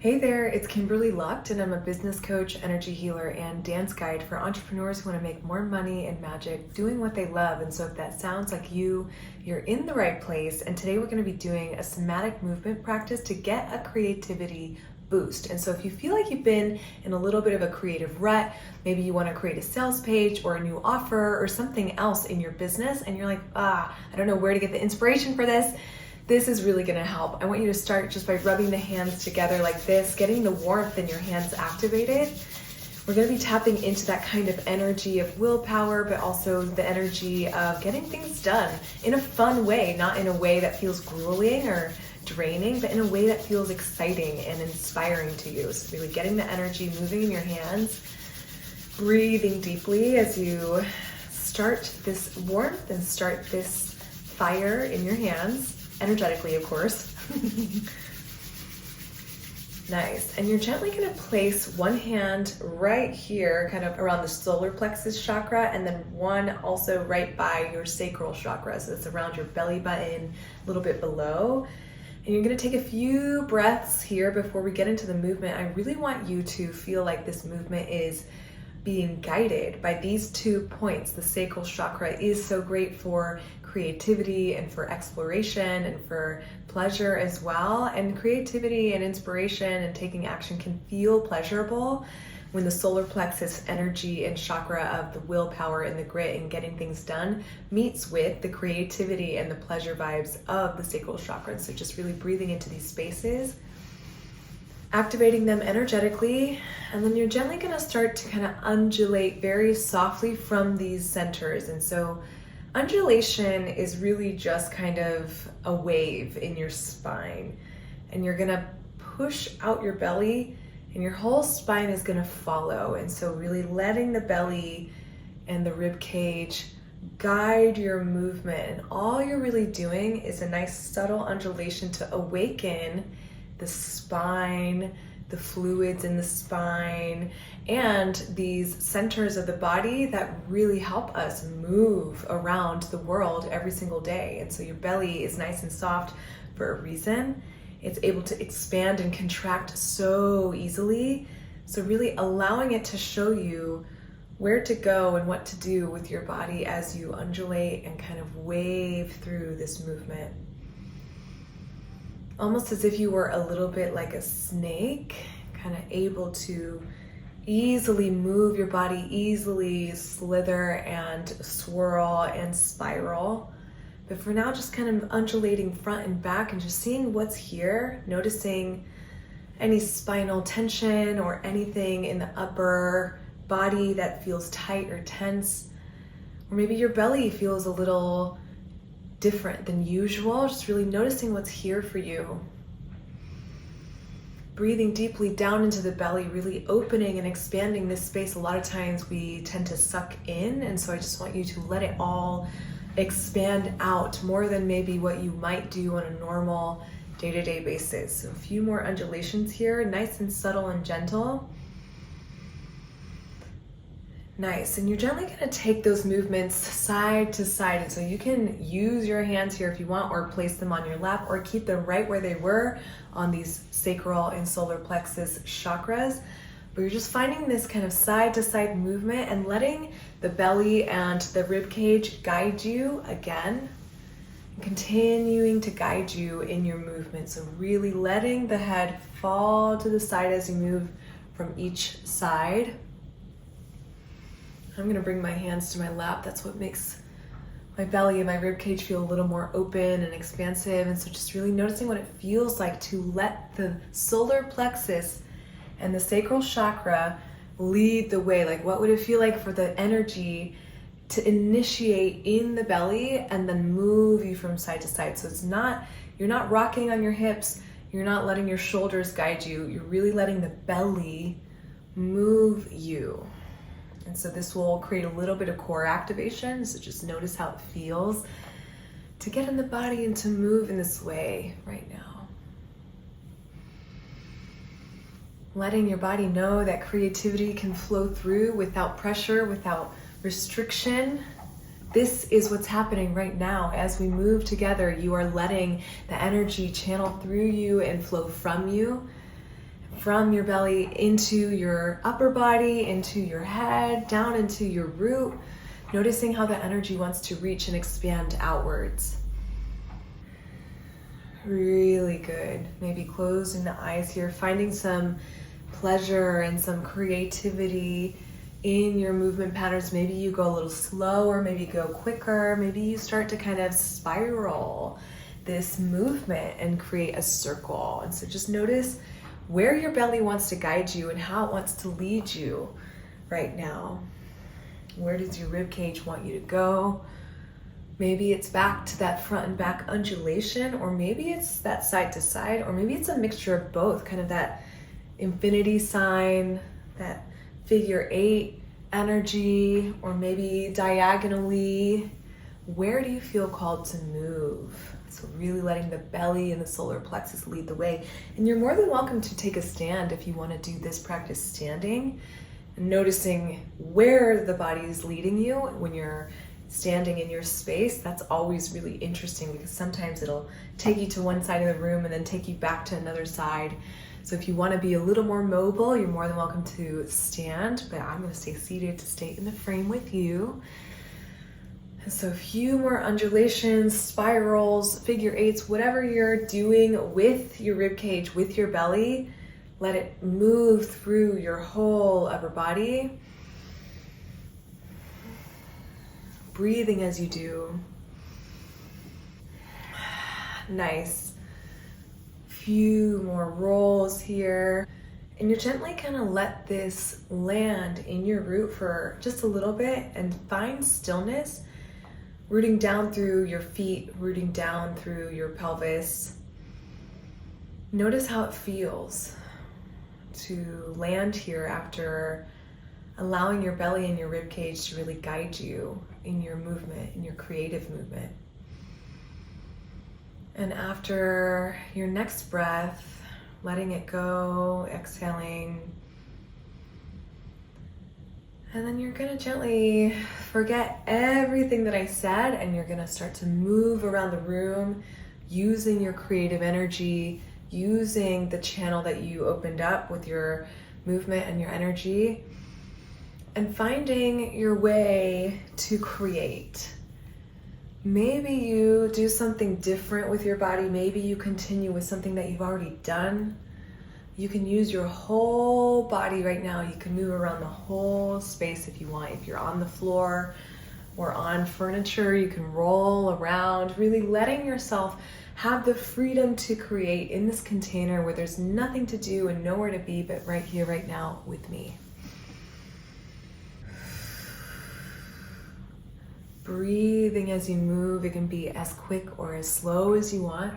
Hey there, it's Kimberly Lucht, and I'm a business coach, energy healer, and dance guide for entrepreneurs who want to make more money and magic doing what they love. And so if that sounds like you're in the right place. And today we're going to be doing a somatic movement practice to get a creativity boost. And so if you feel like you've been in a little bit of a creative rut, maybe you want to create a sales page or a new offer or something else in your business, and you're like, I don't know where to get the inspiration for this is really gonna help. I want you to start just by rubbing the hands together like this, getting the warmth in your hands activated. We're gonna be tapping into that kind of energy of willpower, but also the energy of getting things done in a fun way, not in a way that feels grueling or draining, but in a way that feels exciting and inspiring to you. So really getting the energy moving in your hands, breathing deeply as you start this warmth and start this fire in your hands. Energetically, of course. Nice. And you're gently going to place one hand right here, kind of around the solar plexus chakra, and then one also right by your sacral chakra. So it's around your belly button, a little bit below. And you're going to take a few breaths here before we get into the movement. I really want you to feel like this movement is being guided by these 2 points. The sacral chakra is so great for creativity and for exploration and for pleasure as well. And creativity and inspiration and taking action can feel pleasurable when the solar plexus energy and chakra of the willpower and the grit and getting things done meets with the creativity and the pleasure vibes of the sacral chakra. And so just really breathing into these spaces, activating them energetically, and then you're gently going to start to kind of undulate very softly from these centers. And so undulation is really just kind of a wave in your spine, and you're going to push out your belly and your whole spine is going to follow. And so really letting the belly and the rib cage guide your movement, and all you're really doing is a nice subtle undulation to awaken the spine, the fluids in the spine, and these centers of the body that really help us move around the world every single day. And so your belly is nice and soft for a reason. It's able to expand and contract so easily. So really allowing it to show you where to go and what to do with your body as you undulate and kind of wave through this movement. Almost as if you were a little bit like a snake, kind of able to easily move your body, easily slither and swirl and spiral. But for now, just kind of undulating front and back and just seeing what's here, noticing any spinal tension or anything in the upper body that feels tight or tense. Or maybe your belly feels a little different than usual. Just really noticing what's here for you. Breathing deeply down into the belly, really opening and expanding this space. A lot of times we tend to suck in, and so I just want you to let it all expand out more than maybe what you might do on a normal day-to-day basis. So a few more undulations here, nice and subtle and gentle. Nice, and you're gently going to take those movements side to side, and so you can use your hands here if you want, or place them on your lap, or keep them right where they were on these sacral and solar plexus chakras. But you're just finding this kind of side to side movement and letting the belly and the rib cage guide you again, and continuing to guide you in your movement. So really letting the head fall to the side as you move from each side. I'm gonna bring my hands to my lap. That's what makes my belly and my rib cage feel a little more open and expansive. And so just really noticing what it feels like to let the solar plexus and the sacral chakra lead the way. Like, what would it feel like for the energy to initiate in the belly and then move you from side to side? So you're not rocking on your hips. You're not letting your shoulders guide you. You're really letting the belly move you. And so this will create a little bit of core activation. So just notice how it feels to get in the body and to move in this way right now. Letting your body know that creativity can flow through without pressure, without restriction. This is what's happening right now. As we move together, you are letting the energy channel through you and flow from you. from your belly into your upper body, into your head, down into your root, noticing how the energy wants to reach and expand outwards. Really good. Maybe closing the eyes here, finding some pleasure and some creativity in your movement patterns. Maybe you go a little slower, maybe you go quicker, maybe you start to kind of spiral this movement and create a circle. And so just notice where your belly wants to guide you and how it wants to lead you right now. Where does your rib cage want you to go? Maybe it's back to that front and back undulation, or maybe it's that side to side, or maybe it's a mixture of both, kind of that infinity sign, that figure 8 energy, or maybe diagonally. Where do you feel called to move? So really letting the belly and the solar plexus lead the way. And you're more than welcome to take a stand if you want to do this practice standing, and noticing where the body is leading you when you're standing in your space. That's always really interesting because sometimes it'll take you to one side of the room and then take you back to another side. So if you want to be a little more mobile, you're more than welcome to stand, but I'm going to stay seated to stay in the frame with you. And so a few more undulations, spirals, figure 8s, whatever you're doing with your rib cage, with your belly, let it move through your whole upper body. Breathing as you do. Nice. Few more rolls here. And you gently kind of let this land in your root for just a little bit and find stillness, rooting down through your feet, rooting down through your pelvis. Notice how it feels to land here after allowing your belly and your rib cage to really guide you in your movement, in your creative movement. And after your next breath, letting it go, exhaling. And then you're gonna gently forget everything that I said, and you're gonna start to move around the room using your creative energy, using the channel that you opened up with your movement and your energy, and finding your way to create. Maybe you do something different with your body. Maybe you continue with something that you've already done. You can use your whole body right now. You can move around the whole space if you want. If you're on the floor or on furniture, you can roll around, really letting yourself have the freedom to create in this container where there's nothing to do and nowhere to be but right here, right now with me. Breathing as you move. It can be as quick or as slow as you want.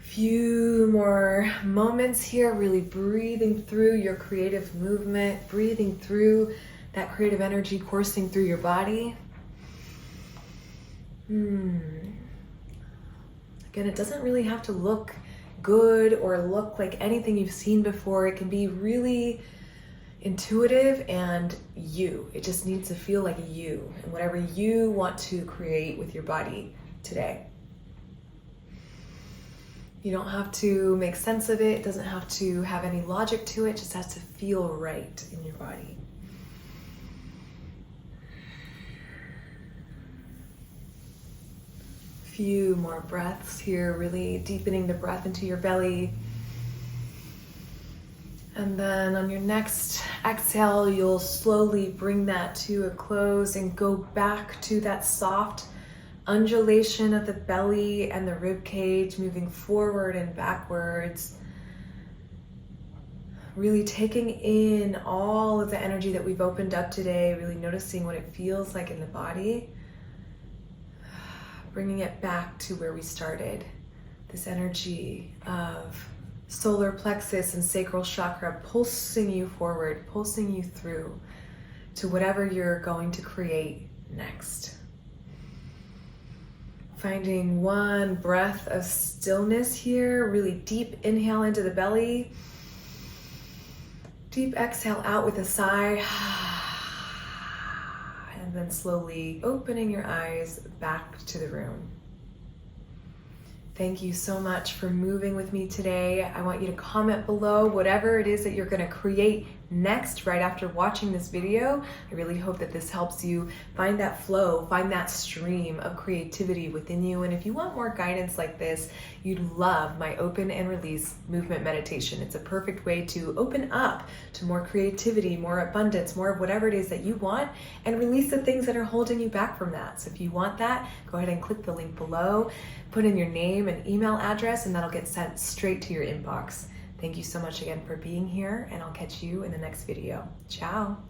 Few more moments here, really breathing through your creative movement, breathing through that creative energy coursing through your body. Again, it doesn't really have to look good or look like anything you've seen before. It can be really intuitive and you. It just needs to feel like you and whatever you want to create with your body today. You don't have to make sense of it. It doesn't have to have any logic to it. It just has to feel right in your body. Few more breaths here, really deepening the breath into your belly. And then on your next exhale, you'll slowly bring that to a close and go back to that soft undulation of the belly and the rib cage, moving forward and backwards. Really taking in all of the energy that we've opened up today, really noticing what it feels like in the body. Bringing it back to where we started. This energy of solar plexus and sacral chakra pulsing you forward, pulsing you through to whatever you're going to create next. Finding one breath of stillness here, really deep inhale into the belly, deep exhale out with a sigh, and then slowly opening your eyes back to the room. Thank you so much for moving with me today. I want you to comment below whatever it is that you're going to create next right after watching this video. I really hope that this helps you find that flow, find that stream of creativity within you. And if you want more guidance like this, you'd love my open and release movement meditation. It's a perfect way to open up to more creativity, more abundance, more of whatever it is that you want, and release the things that are holding you back from that. So if you want that, go ahead and click the link below, put in your name and email address, and that'll get sent straight to your inbox. Thank you so much again for being here, and I'll catch you in the next video. Ciao.